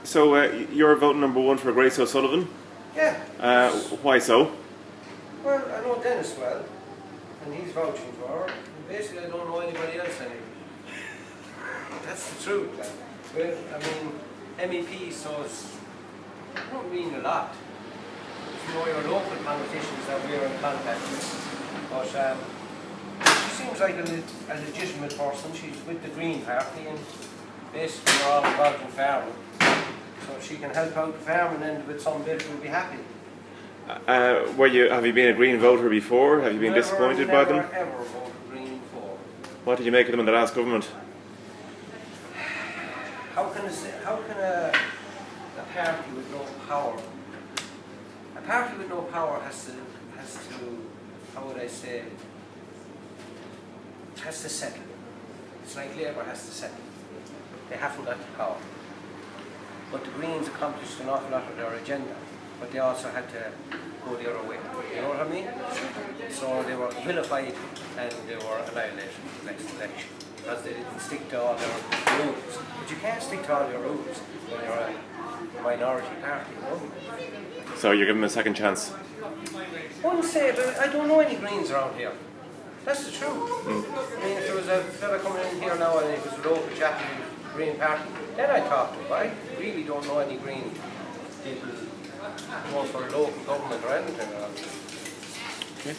So you're voting number one for Grace O'Sullivan. Yeah. Why so? Well, I know Dennis well, and he's vouching for her. And basically, I don't know anybody else anymore. That's the truth. Well, I mean, MEP, so it's, I don't mean a lot. You know, your local politicians that we're in contact with. But she seems like a legitimate person. She's with the Green Party, and basically we're all involved in farming. So if she can help out the farming end with some bit, we'll be happy. Have you been a Green voter before? Have you been disappointed by them? Never ever voted Green before. What did you make of them in the last government? How can a party with no power? A party with no power has to how would I say? Has to settle. It's like Labour has to settle. They haven't got the power. But the Greens accomplished an awful lot of their agenda, but they also had to go the other way. You know what I mean? So they were vilified and they were annihilated in the next election because they didn't stick to all their rules. But you can't stick to all your rules when you're a minority party, you know? So you're giving them a second chance? I wouldn't say, but I don't know any Greens around here. That's the truth. I mean, if there was a fella coming in here now and it was a local chap in the Green Party, then I'd talk to him. I really don't know any Green people going for local government or anything. Okay.